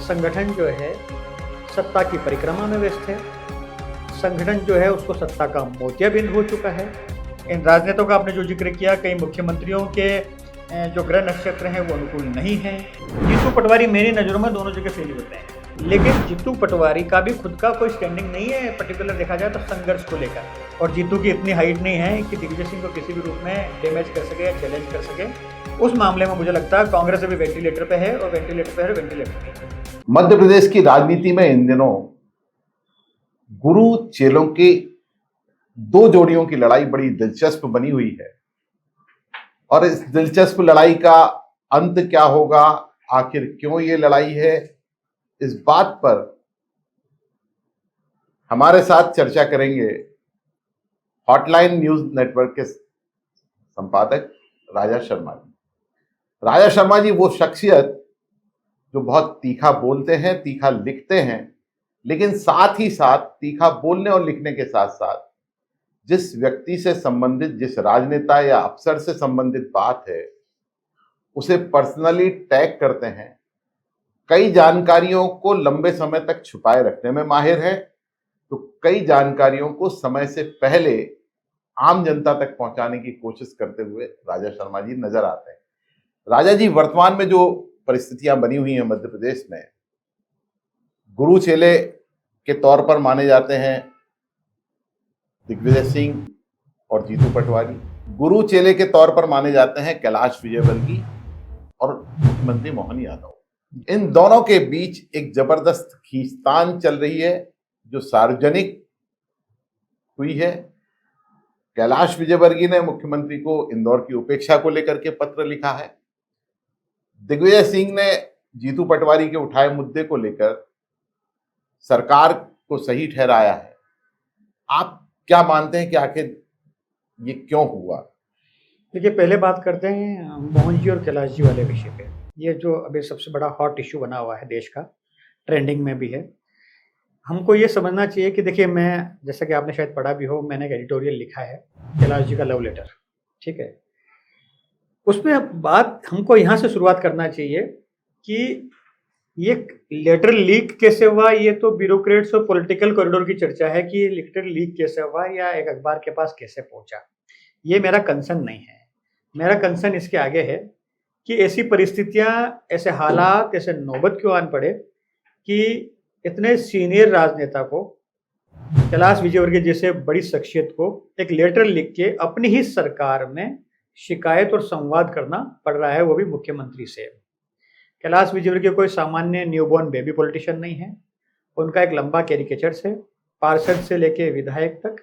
संगठन जो है सत्ता की परिक्रमा में व्यस्त है। संगठन जो है उसको सत्ता का मोतियाबिंद हो चुका है। इन राजनेताओं का आपने जो जिक्र किया, कई मुख्यमंत्रियों के जो ग्रह नक्षत्र हैं वो अनुकूल नहीं हैं। जीतू पटवारी मेरी नज़रों में दोनों जगह फेल होते हैं, लेकिन जीतू पटवारी का भी खुद का कोई स्टैंडिंग नहीं है पर्टिकुलर देखा जाए तो संघर्ष को लेकर। और जीतू की इतनी हाइट नहीं है कि दिग्विजय सिंह को किसी भी रूप में डैमेज कर सके या चैलेंज कर सके। उस मामले में मुझे लगता है कांग्रेस अभी वेंटिलेटर पे है और वेंटिलेटर पे है वेंटिलेटर पे। मध्य प्रदेश की राजनीति में इन दिनों गुरु चेलों की दो जोड़ियों की लड़ाई बड़ी दिलचस्प बनी हुई है और इस दिलचस्प लड़ाई का अंत क्या होगा, आखिर क्यों ये लड़ाई है, इस बात पर हमारे साथ चर्चा करेंगे हॉटलाइन न्यूज नेटवर्क के संपादक राजा शर्मा जी। राजा शर्मा जी वो शख्सियत जो बहुत तीखा बोलते हैं, तीखा लिखते हैं, लेकिन साथ ही साथ तीखा बोलने और लिखने के साथ साथ जिस व्यक्ति से संबंधित, जिस राजनेता या अफसर से संबंधित बात है उसे पर्सनली टैग करते हैं। कई जानकारियों को लंबे समय तक छुपाए रखने में माहिर है, तो कई जानकारियों को समय से पहले आम जनता तक पहुंचाने की कोशिश करते हुए राजा शर्मा जी नजर आते हैं। राजा जी, वर्तमान में जो परिस्थितियां बनी हुई हैं मध्य प्रदेश में, गुरु चेले के तौर पर माने जाते हैं दिग्विजय सिंह और जीतू पटवारी, गुरु चेले के तौर पर माने जाते हैं कैलाश विजयवर्गीय और मुख्यमंत्री मोहन यादव। इन दोनों के बीच एक जबरदस्त खींचतान चल रही है जो सार्वजनिक हुई है। कैलाश विजयवर्गीय ने मुख्यमंत्री को इंदौर की उपेक्षा को लेकर के पत्र लिखा है। दिग्विजय सिंह ने जीतू पटवारी के उठाए मुद्दे को लेकर सरकार को सही ठहराया है। आप क्या मानते हैं कि आखिर ये क्यों हुआ? देखिए, पहले बात करते हैं मोहन जी और कैलाश जी वाले विषय पे। ये जो अभी सबसे बड़ा हॉट इशू बना हुआ है देश का, ट्रेंडिंग में भी है। हमको ये समझना चाहिए कि देखिए, मैं जैसा कि आपने शायद पढ़ा भी हो, मैंने एक एडिटोरियल लिखा है कैलाश जी का लव लेटर, ठीक है। उसमें बात हमको यहाँ से शुरुआत करना चाहिए कि ये लेटर लीक कैसे हुआ। ये तो ब्यूरोक्रेट्स और पॉलिटिकल कॉरिडोर की चर्चा है कि ये लेटर लीक कैसे हुआ या एक अखबार के पास कैसे पहुंचा। ये मेरा कंसर्न नहीं है। मेरा कंसर्न इसके आगे है कि ऐसी परिस्थितियां, ऐसे हालात, ऐसे नौबत क्यों आन पड़े कि इतने सीनियर राजनेता को, कैलाश विजयवर्गीय जैसे बड़ी शख्सियत को एक लेटर लिख के अपनी ही सरकार में शिकायत और संवाद करना पड़ रहा है, वो भी मुख्यमंत्री से। कैलाश विजयवर्गीय कोई सामान्य न्यूबॉर्न बेबी पॉलिटिशियन नहीं है। उनका एक लंबा कैरिकेचर है, पार्षद से लेके विधायक तक,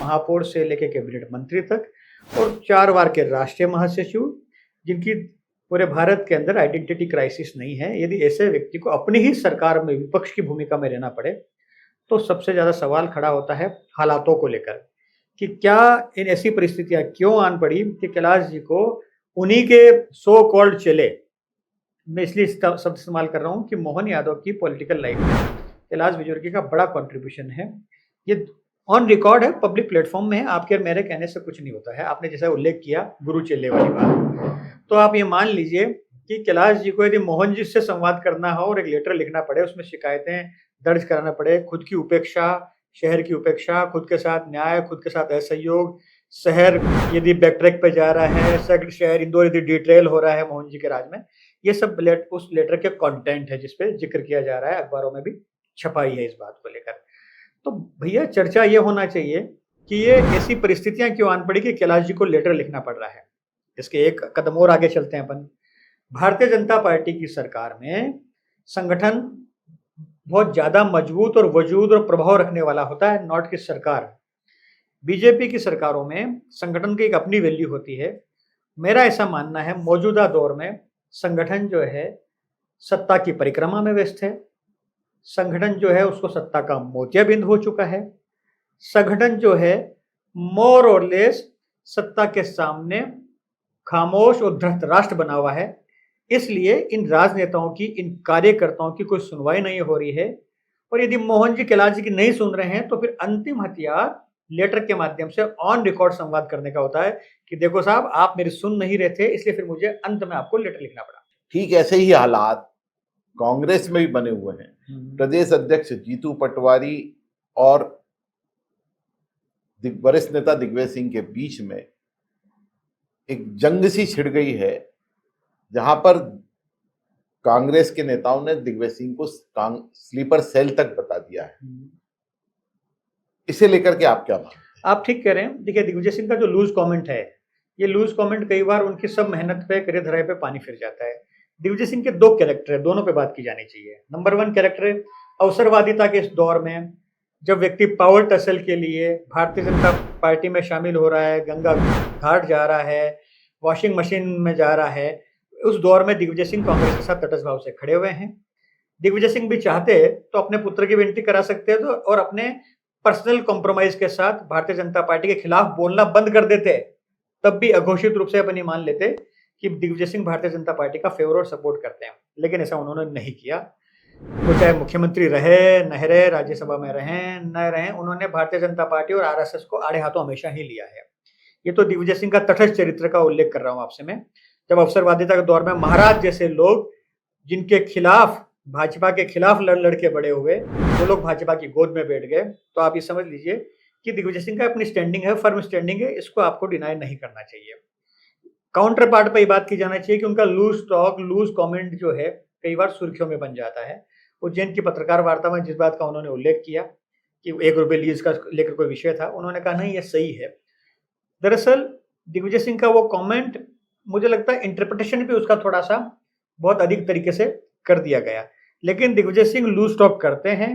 महापौर से लेके कैबिनेट मंत्री तक और 4 बार के राष्ट्रीय महासचिव, जिनकी पूरे भारत के अंदर आइडेंटिटी क्राइसिस नहीं है। यदि ऐसे व्यक्ति को अपनी ही सरकार में विपक्ष की भूमिका में रहना पड़े तो सबसे ज्यादा सवाल खड़ा होता है हालातों को लेकर कि क्या इन ऐसी परिस्थितियां क्यों आन पड़ी कि कैलाश जी को उन्हीं के सो कॉल्ड चेले, मैं इसलिए शब्द इस्तेमाल कर रहा हूं कि मोहन यादव की पॉलिटिकल लाइफ में कैलाश विजयवर्गीय का बड़ा कंट्रीब्यूशन है। ये ऑन रिकॉर्ड है, पब्लिक प्लेटफॉर्म में है। आपके और मेरे कहने से कुछ नहीं होता है। आपने जैसा उल्लेख किया गुरु चेले वाली बात, तो आप ये मान लीजिए कि कैलाश जी को यदि मोहन जी से संवाद करना हो और एक लेटर लिखना पड़े, उसमें शिकायतें दर्ज कराना पड़े, खुद की उपेक्षा, शहर की उपेक्षा, खुद के साथ न्याय, खुद के साथ असहयोग, शहर यदि बैकट्रैक पे जा रहा है, शहर इंदौर यदि डिट्रेल हो रहा है मोहन जी के राज में, ये सब उस लेटर के कंटेंट है जिसपे जिक्र किया जा रहा है, अखबारों में भी छपाई है इस बात को लेकर। तो भैया, चर्चा ये होना चाहिए कि ये ऐसी परिस्थितियां क्यों आन पड़ी कि कैलाश जी को लेटर लिखना पड़ रहा है। इसके एक कदम और आगे चलते हैं अपन। भारतीय जनता पार्टी की सरकार में संगठन बहुत ज्यादा मजबूत और वजूद और प्रभाव रखने वाला होता है, नॉट कि सरकार। बीजेपी की सरकारों में संगठन की एक अपनी वैल्यू होती है। मेरा ऐसा मानना है मौजूदा दौर में संगठन जो है सत्ता की परिक्रमा में व्यस्त है। संगठन जो है उसको सत्ता का मोतियाबिंद हो चुका है। संगठन जो है मोर और लेस सत्ता के सामने खामोश और धृतराष्ट्र बना हुआ है। इसलिए इन राजनेताओं की, इन कार्यकर्ताओं की कोई सुनवाई नहीं हो रही है। और यदि मोहन जी, कैलाश जी की नहीं सुन रहे हैं तो फिर अंतिम हथियार लेटर के माध्यम से ऑन रिकॉर्ड संवाद करने का होता है कि देखो साहब, आप मेरी सुन नहीं रहे थे, इसलिए फिर मुझे अंत में आपको लेटर लिखना पड़ा। ठीक ऐसे ही हालात कांग्रेस में भी बने हुए हैं। प्रदेश अध्यक्ष जीतू पटवारी और वरिष्ठ नेता दिग्विजय सिंह के बीच में एक जंग सी छिड़ गई है, जहां पर कांग्रेस के नेताओं ने दिग्विजय सिंह को स्लीपर सेल तक बता दिया है। इसे लेकर के आप क्या मानते हैं? आप ठीक कह रहे हैं। देखिए, दिग्विजय सिंह का जो लूज कमेंट है, ये लूज कमेंट कई बार उनकी सब मेहनत पे, कड़े धराए पे पानी फिर जाता है। दिग्विजय सिंह के दो कैरेक्टर है, दोनों पे बात की जानी चाहिए। नंबर 1 कैरेक्टर है अवसरवादिता के इस दौर में, जब व्यक्ति पावर टसल के लिए भारतीय जनता पार्टी में शामिल हो रहा है, गंगा घाट जा रहा है, वॉशिंग मशीन में जा रहा है, उस दौर में दिग्विजय सिंह कांग्रेस के साथ तटस्थ भाव से खड़े हुए हैं। दिग्विजय सिंह भी चाहते तो अपने पुत्र की बेनती करा सकते थे और अपने पर्सनल कॉम्प्रोमाइज के साथ भारतीय जनता पार्टी के खिलाफ बोलना बंद कर देते, तब भी अघोषित रूप से अपनी मान लेते कि दिग्विजय सिंह भारतीय जनता पार्टी का फेवर और सपोर्ट करते हैं। लेकिन ऐसा उन्होंने नहीं किया। वो चाहे मुख्यमंत्री रहे न रहे, राज्यसभा में रहें न रहें, उन्होंने भारतीय जनता पार्टी और आरएसएस को आड़े हाथों हमेशा ही लिया है। ये तो दिग्विजय सिंह का तटस्थ चरित्र का उल्लेख कर रहा हूं आपसे मैं। जब अवसरवादिता के दौर में महाराज जैसे लोग, जिनके खिलाफ, भाजपा के खिलाफ लड़ के बड़े हुए, वो लोग भाजपा की गोद में बैठ गए, तो आप ये समझ लीजिए कि दिग्विजय सिंह का अपनी स्टैंडिंग है, फर्म स्टैंडिंग है, इसको आपको डिनाई नहीं करना चाहिए। काउंटर पार्ट पर ये बात की जाना चाहिए कि उनका लूज टॉक, लूज कमेंट जो है कई बार सुर्खियों में बन जाता है। उज्जैन की पत्रकार वार्ता में जिस बात का उन्होंने उल्लेख किया कि 1 रुपये लीज का लेकर कोई विषय था, उन्होंने कहा नहीं ये सही है। दरअसल दिग्विजय सिंह का वो कमेंट, मुझे लगता है इंटरप्रिटेशन भी उसका थोड़ा सा बहुत अधिक तरीके से कर दिया गया। लेकिन दिग्विजय सिंह लूज टॉक करते हैं।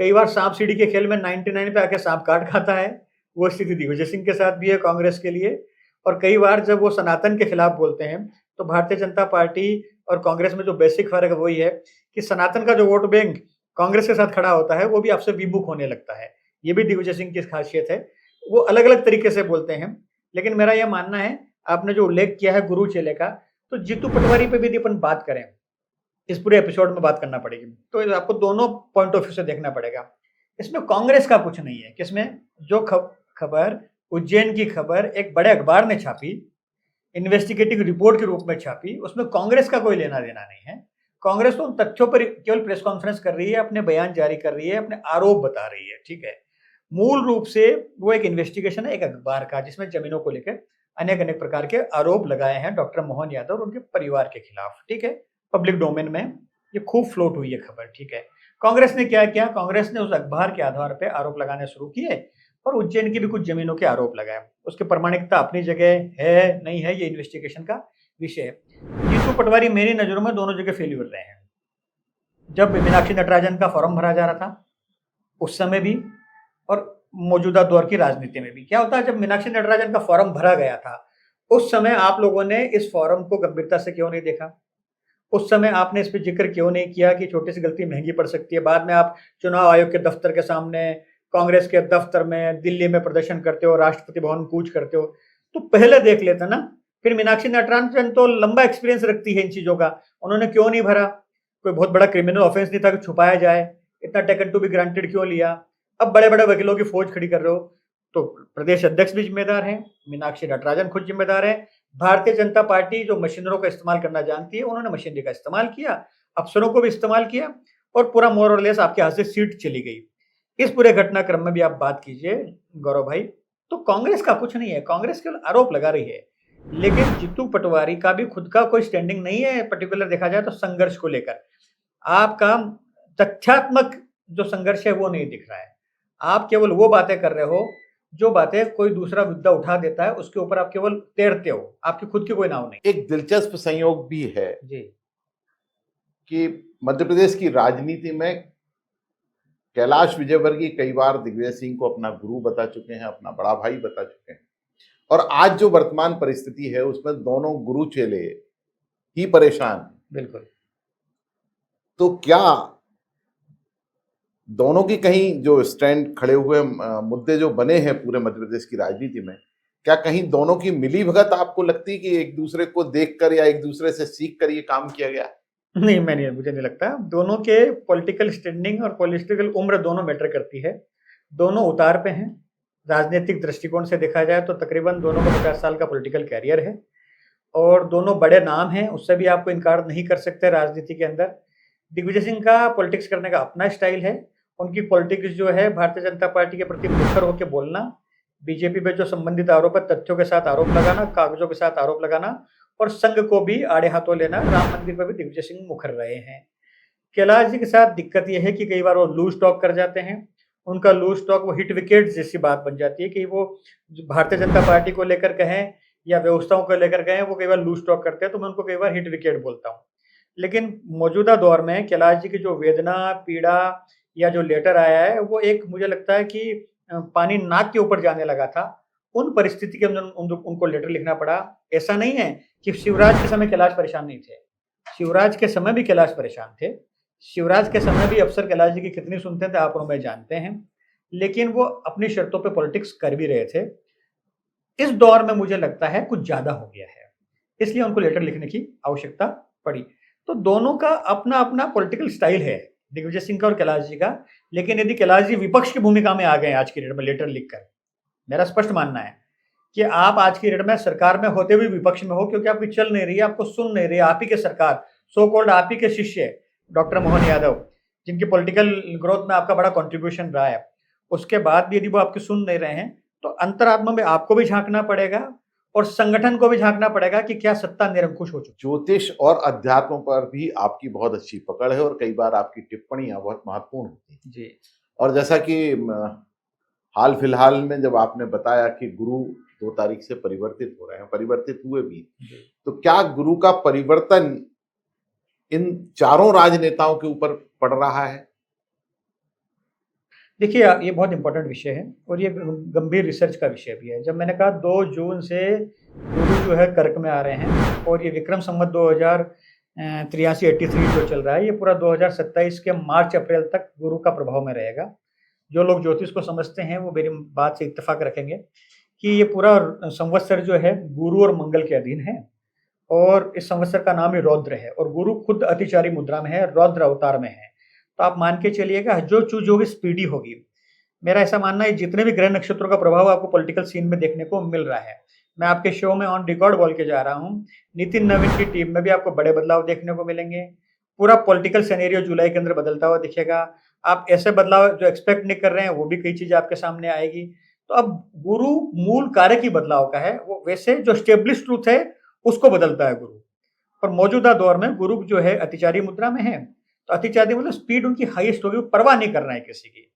कई बार सांप सीढ़ी के खेल में 99 पे आके सांप काट खाता है, वो स्थिति दिग्विजय सिंह के साथ भी है कांग्रेस के लिए। और कई बार जब वो सनातन के खिलाफ बोलते हैं, तो भारतीय जनता पार्टी और कांग्रेस में जो बेसिक फर्क है वही है कि सनातन का जो वोट बैंक कांग्रेस के साथ खड़ा होता है, वो भी आपसे विमुख होने लगता है। ये भी दिग्विजय सिंह की खासियत है। वो अलग अलग तरीके से बोलते हैं। लेकिन मेरा यह मानना है, आपने जो उल्लेख किया है गुरु चेले का, तो जीतू पटवारी पे भी यदि अपन बात करें, इस पूरे एपिसोड में बात करना पड़ेगी, तो आपको दोनों पॉइंट ऑफ व्यू से देखना पड़ेगा। इसमें कांग्रेस का कुछ नहीं है। किसमें? जो खबर, उज्जैन की खबर एक बड़े अखबार ने छापी, इन्वेस्टिगेटिव रिपोर्ट के रूप में छापी, उसमें कांग्रेस का कोई लेना देना नहीं है। कांग्रेस तो उन तथ्यों पर केवल प्रेस कॉन्फ्रेंस कर रही है, अपने बयान जारी कर रही है, अपने आरोप बता रही है, ठीक है। मूल रूप से वो एक इन्वेस्टिगेशन है एक अखबार का, जिसमें जमीनों को लेकर अनेक अनेक प्रकार के आरोप लगाए हैं डॉक्टर मोहन यादव और उनके परिवार के खिलाफ, ठीक है। पब्लिक डोमेन में ये खूब फ्लोट हुई है खबर, ठीक है। कांग्रेस ने क्या किया? कांग्रेस ने उस अखबार के आधार पर आरोप लगाने शुरू किए और उज्जैन की भी कुछ जमीनों के आरोप लगाए। उसकी प्रामाणिकता अपनी जगह है, नहीं है, ये इन्वेस्टिगेशन का विषय है। जीतू पटवारी मेरी नजरों में दोनों जगह फेल्यूर रहे हैं। जब मीनाक्षी नटराजन का फॉर्म भरा जा रहा था उस समय भी, और मौजूदा दौर की राजनीति में भी क्या होता है, जब मीनाक्षी नटराजन का फॉर्म भरा गया था उस समय आप लोगों ने इस फॉर्म को गंभीरता से क्यों नहीं देखा? उस समय आपने इस पर जिक्र क्यों नहीं किया कि छोटी सी गलती महंगी पड़ सकती है? बाद में आप चुनाव आयोग के दफ्तर के सामने, कांग्रेस के दफ्तर में, दिल्ली में प्रदर्शन करते हो, राष्ट्रपति भवन कूच करते हो, तो पहले देख लेते ना। फिर मीनाक्षी नटराजन तो लंबा एक्सपीरियंस रखती है इन चीजों का, उन्होंने क्यों नहीं भरा? कोई बहुत बड़ा क्रिमिनल ऑफेंस नहीं था कि छुपाया जाए, इतना टेकन टू बी ग्रांटेड क्यों लिया? अब बड़े बड़े वकीलों की फौज खड़ी कर रहे हो, तो प्रदेश अध्यक्ष भी जिम्मेदार हैं, मीनाक्षी नटराजन खुद जिम्मेदार है। भारतीय जनता पार्टी जो मशीनरों का इस्तेमाल करना जानती है, उन्होंने मशीनरी का इस्तेमाल किया, अफसरों को भी इस्तेमाल किया और पूरा मोर और लेस आपके हाथ से सीट चली गई। इस पूरे घटनाक्रम में भी आप बात कीजिए गौरव भाई, तो कांग्रेस का कुछ नहीं है, कांग्रेस केवल आरोप लगा रही है। लेकिन जीतू पटवारी का भी खुद का कोई स्टैंडिंग नहीं है पर्टिकुलर देखा जाए तो संघर्ष को लेकर। आपका तथ्यात्मक जो संघर्ष है वो नहीं दिख रहा है। आप केवल वो बातें कर रहे हो जो बातें कोई दूसरा मुद्दा उठा देता है, उसके ऊपर आप केवल तैरते हो, आपकी खुद की कोई नाव नहीं। एक दिलचस्प संयोग भी है जी कि मध्य प्रदेश की राजनीति में कैलाश विजयवर्गीय कई बार दिग्विजय सिंह को अपना गुरु बता चुके हैं, अपना बड़ा भाई बता चुके हैं, और आज जो वर्तमान परिस्थिति है उसमें दोनों गुरु चेले ही परेशान हैं। बिल्कुल। तो क्या दोनों की कहीं जो स्टैंड खड़े हुए मुद्दे जो बने हैं पूरे मध्य प्रदेश की राजनीति में, क्या कहीं दोनों की मिली भगत आपको लगती है कि एक दूसरे को देखकर या एक दूसरे से सीख कर ये काम किया गया? नहीं, मुझे नहीं लगता। दोनों के पॉलिटिकल स्टैंडिंग और पॉलिटिकल उम्र दोनों मैटर करती है। दोनों उतार पे हैं। राजनीतिक दृष्टिकोण से देखा जाए तो तकरीबन दोनों का 50 साल का पॉलिटिकल कैरियर है और दोनों बड़े नाम हैं, उससे भी आपको इनकार नहीं कर सकते राजनीति के अंदर। दिग्विजय सिंह का पॉलिटिक्स करने का अपना स्टाइल है। उनकी पॉलिटिक्स जो है भारतीय जनता पार्टी के प्रति मुखर होकर बोलना, बीजेपी पे जो संबंधित आरोप है तथ्यों के साथ आरोप लगाना, कागजों के साथ आरोप लगाना और संघ को भी आड़े हाथों लेना। राम मंदिर पर भी दिग्विजय सिंह मुखर रहे हैं। कैलाश जी के साथ दिक्कत यह है कि कई बार वो लूज टॉक कर जाते हैं। उनका लूज टॉक वो हिट विकेट जैसी बात बन जाती है कि वो भारतीय जनता पार्टी को लेकर कहें या व्यवस्थाओं को लेकर कहें, वो कई बार लूज टॉक करते हैं, तो मैं उनको कई बार हिट विकेट बोलता हूँ। लेकिन मौजूदा दौर में कैलाश जी की जो वेदना, पीड़ा या जो लेटर आया है, वो एक मुझे लगता है कि पानी नाक के ऊपर जाने लगा था। उन परिस्थिति के अंदर उनको लेटर लिखना पड़ा। ऐसा नहीं है कि शिवराज के समय कैलाश परेशान नहीं थे। शिवराज के समय भी कैलाश परेशान थे। शिवराज के समय भी अफसर कैलाश जी की कितनी सुनते थे आप और मैं जानते हैं। लेकिन वो अपनी शर्तों पे पॉलिटिक्स कर भी रहे थे। इस दौर में मुझे लगता है कुछ ज्यादा हो गया है, इसलिए उनको लेटर लिखने की आवश्यकता पड़ी। तो दोनों का अपना अपना पॉलिटिकल स्टाइल है, दिग्विजय सिंह का और कैलाश जी का। लेकिन यदि कैलाश जी विपक्ष की भूमिका में आ गए आज की डेट में लेटर लिखकर, मेरा स्पष्ट मानना है कि आप आज की डेट में सरकार में होते हुए विपक्ष में हो, क्योंकि आपकी चल नहीं रही है, आपको सुन नहीं रही है। आप ही के सरकार, सो कॉल्ड आप ही के शिष्य डॉक्टर मोहन यादव, जिनकी पॉलिटिकल ग्रोथ में आपका बड़ा कंट्रीब्यूशन रहा है, उसके बाद भी यदि वो आपकी सुन नहीं रहे हैं, तो अंतरात्मा में आपको भी झांकना पड़ेगा और संगठन को भी झांकना पड़ेगा कि क्या सत्ता निरंकुश हो चुकी। ज्योतिष और अध्यात्म पर भी आपकी बहुत अच्छी पकड़ है और कई बार आपकी टिप्पणियां बहुत महत्वपूर्ण होती हैं जी। और जैसा कि हाल फिलहाल में जब आपने बताया कि गुरु 2 तारीख से परिवर्तित हो रहे हैं, परिवर्तित हुए भी, तो क्या गुरु का परिवर्तन इन चारों राजनेताओं के ऊपर पड़ रहा है? देखिए, ये बहुत इंपॉर्टेंट विषय है और ये गंभीर रिसर्च का विषय भी है। जब मैंने कहा 2 जून से गुरु जो है कर्क में आ रहे हैं और ये विक्रम संवत 2083 जो चल रहा है, ये पूरा 2027 के मार्च अप्रैल तक गुरु का प्रभाव में रहेगा। जो लोग ज्योतिष को समझते हैं वो मेरी बात से इत्तेफाक रखेंगे कि ये पूरा संवत्सर जो है गुरु और मंगल के अधीन है और इस संवत्सर का नाम ही रौद्र है और गुरु खुद अतिचारी मुद्रा में है, रौद्र अवतार में है। तो आप मान के चलिएगा जो चीज होगी स्पीडी होगी। मेरा ऐसा मानना है जितने भी ग्रह नक्षत्रों का प्रभाव आपको पॉलिटिकल सीन में देखने को मिल रहा है, मैं आपके शो में ऑन रिकॉर्ड बोल के जा रहा हूँ, नितिन नवीन की टीम में भी आपको बड़े बदलाव देखने को मिलेंगे। पूरा पॉलिटिकल सिनेरियो जुलाई के अंदर बदलता हुआ दिखेगा। आप ऐसे बदलाव जो एक्सपेक्ट नहीं कर रहे हैं वो भी कई चीजें आपके सामने आएगी। तो अब गुरु मूल कार्य की बदलाव का है, वो वैसे जो स्टेब्लिश ट्रूथ है उसको बदलता है गुरु। और मौजूदा दौर में गुरु जो है अतिचारी मुद्रा में है, तो अतिचारी मतलब स्पीड उनकी हाईएस्ट होगी, परवाह नहीं कर रहे हैं किसी की।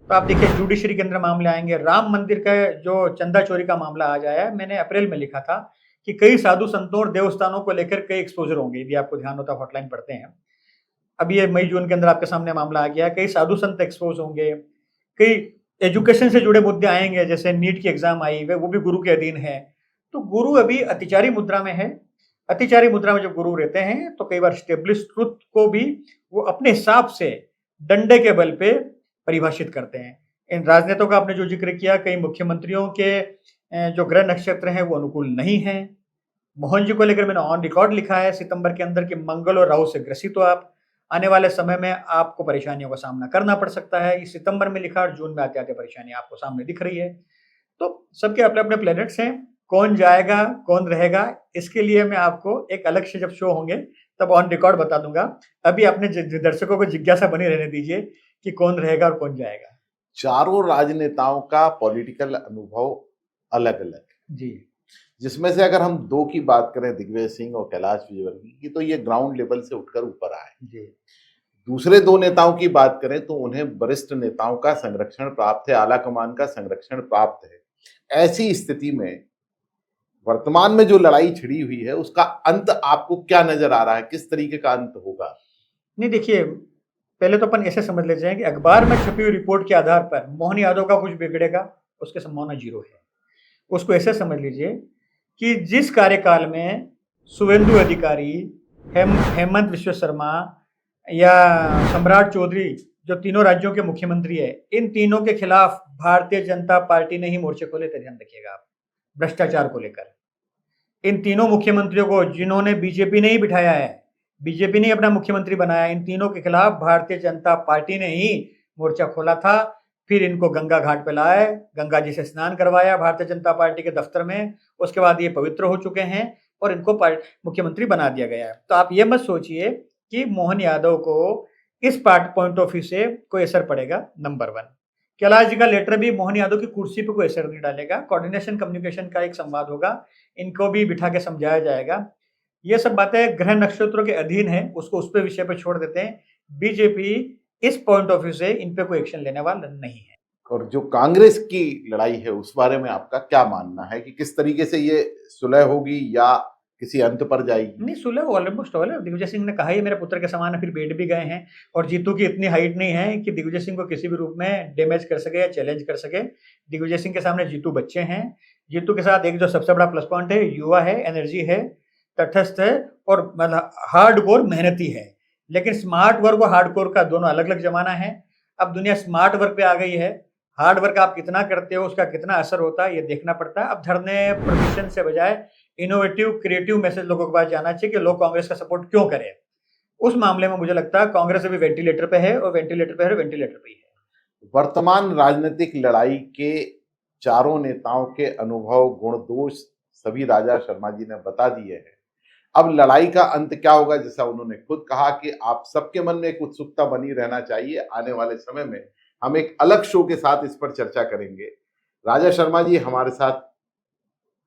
तो आप देखिए जुडिशरी के अंदर मामले आएंगे, राम मंदिर का जो चंदा चोरी का मामला आ जाए, मैंने अप्रैल में लिखा था कि कई साधु संतों और देवस्थानों को लेकर कई एक्सपोजर होंगे, यदि आपको ध्यान होता हॉटलाइन पढ़ते हैं। अब ये मई जून के अंदर आपके सामने मामला आ गया, कई साधु संत एक्सपोज होंगे, कई एजुकेशन से जुड़े मुद्दे आएंगे, जैसे नीट की एग्जाम आई वो भी गुरु के अधीन है। तो गुरु अभी अतिचारी मुद्रा में है। अतिचारी मुद्रा में जब गुरु रहते हैं तो कई बार स्टेब्लिश ट्रुथ को भी वो अपने हिसाब से डंडे के बल पे परिभाषित करते हैं। इन राजनेताओं का आपने जो जिक्र किया, कई मुख्यमंत्रियों के जो ग्रह नक्षत्र हैं वो अनुकूल नहीं है। मोहन जी को लेकर मैंने ऑन रिकॉर्ड लिखा है सितंबर के अंदर कि मंगल और राहु से ग्रसित हो आप, आने वाले समय में आपको परेशानियों का सामना करना पड़ सकता है। ये सितंबर में लिखा और जून में आते आते परेशानी आपको सामने दिख रही है। तो सबके अपने अपने प्लैनेट्स हैं, कौन जाएगा कौन रहेगा इसके लिए मैं आपको एक अलग से जब शो होंगे तब ऑन रिकॉर्ड बता दूंगा। अभी अपने दर्शकों को जिज्ञासा बनी रहने दीजिए कि कौन रहेगा और कौन जाएगा। चारों राजनेताओं का पॉलिटिकल अनुभव अलग अलग है जी, जिसमें से अगर हम 2 की बात करें, दिग्विजय सिंह और कैलाश विजयवर्गीय की, तो ये ग्राउंड लेवल से उठकर ऊपर आए। जी, दूसरे 2 नेताओं की बात करें तो उन्हें वरिष्ठ नेताओं का संरक्षण प्राप्त है, आला कमान का संरक्षण प्राप्त है। ऐसी स्थिति में वर्तमान में जो लड़ाई छिड़ी हुई है उसका अंत आपको क्या नजर आ रहा है? किस तरीके का अंत होगा? नहीं देखिए, पहले तो अपन ऐसे समझ ले जाए कि अखबार में छपी हुई रिपोर्ट के आधार पर मोहन यादव का कुछ बिगड़ेगा उसकी संभावना 0 है। उसको ऐसे समझ लीजिए कि जिस कार्यकाल में शुभेंदु अधिकारी, हेमंत विश्व शर्मा या सम्राट चौधरी जो तीनों राज्यों के मुख्यमंत्री है, इन तीनों के खिलाफ भारतीय जनता पार्टी ने ही मोर्चे खोले थे। ध्यान रखिएगा आप, भ्रष्टाचार को लेकर इन तीनों मुख्यमंत्रियों को जिन्होंने बीजेपी ने ही बिठाया है, बीजेपी ने अपना मुख्यमंत्री बनाया, इन तीनों के खिलाफ भारतीय जनता पार्टी ने ही मोर्चा खोला था। फिर इनको गंगा घाट पे लाए, गंगा जी से स्नान करवाया भारतीय जनता पार्टी के दफ्तर में। उसके बाद ये पवित्र हो चुके हैं और इनको मुख्यमंत्री बना दिया गया है। तो आप ये मत सोचिए कि मोहन यादव को इस पॉइंट ऑफ व्यू से कोई असर पड़ेगा, नंबर 1। कैलाश जी का लेटर भी मोहन यादव की कुर्सी पे कोई असर नहीं डालेगा। कोऑर्डिनेशन कम्युनिकेशन का एक संवाद होगा, इनको भी बिठा के समझाया जाएगा। ये सब बातें ग्रह नक्षत्रों के अधीन है, उसको उस पे विषय पे छोड़ देते हैं। बीजेपी इस पॉइंट ऑफ व्यू से इन पे कोई एक्शन लेने वाला नहीं है। और जो कांग्रेस की लड़ाई है उस बारे में आपका क्या मानना है कि किस तरीके से ये सुलह होगी या किसी अंत पर जाएगी? नहीं, सुलह ऑलमोस्ट ऑल है। दिग्विजय सिंह ने कहा ही मेरे पुत्र के समान है, फिर बैठ भी गए हैं। और जीतू की इतनी हाइट नहीं है कि दिग्विजय सिंह को किसी भी रूप में डैमेज कर सके या चैलेंज कर सके। दिग्विजय सिंह के सामने जीतू बच्चे हैं। जीतू के साथ एक जो सबसे बड़ा प्लस पॉइंट है, युवा है, एनर्जी है, तटस्थ है और मतलब हार्डकोर मेहनती है। लेकिन स्मार्ट वर्क और हार्डकोर का दोनों अलग अलग जमाना है। अब दुनिया स्मार्ट वर्क पे आ गई है। हार्ड वर्क आप कितना करते हो, उसका कितना असर होता है, ये देखना पड़ता है। अब धरने प्रदर्शन से बजाय इनोवेटिव क्रिएटिव मैसेज लोगों के पास जाना चाहिए कि लोग कांग्रेस का सपोर्ट क्यों करें। उस मामले में मुझे लगता है कांग्रेस अभी वेंटिलेटर पे है और वेंटिलेटर पे ही है। वर्तमान राजनीतिक लड़ाई के चारों नेताओं के अनुभव, गुण, दोष सभी राजा शर्मा जी ने बता दिए हैं। अब लड़ाई का अंत क्या होगा, जैसा उन्होंने खुद कहा कि आप सबके मन में एक उत्सुकता बनी रहना चाहिए। आने वाले समय में हम एक अलग शो के साथ इस पर चर्चा करेंगे। राजा शर्मा जी हमारे साथ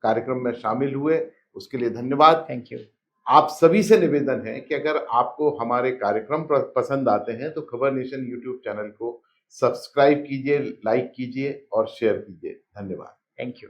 कार्यक्रम में शामिल हुए, उसके लिए धन्यवाद। Thank you. आप सभी से निवेदन है कि अगर आपको हमारे कार्यक्रम पसंद आते हैं तो खबर नेशन यूट्यूब चैनल को सब्सक्राइब कीजिए, लाइक कीजिए और शेयर कीजिए। धन्यवाद। Thank you.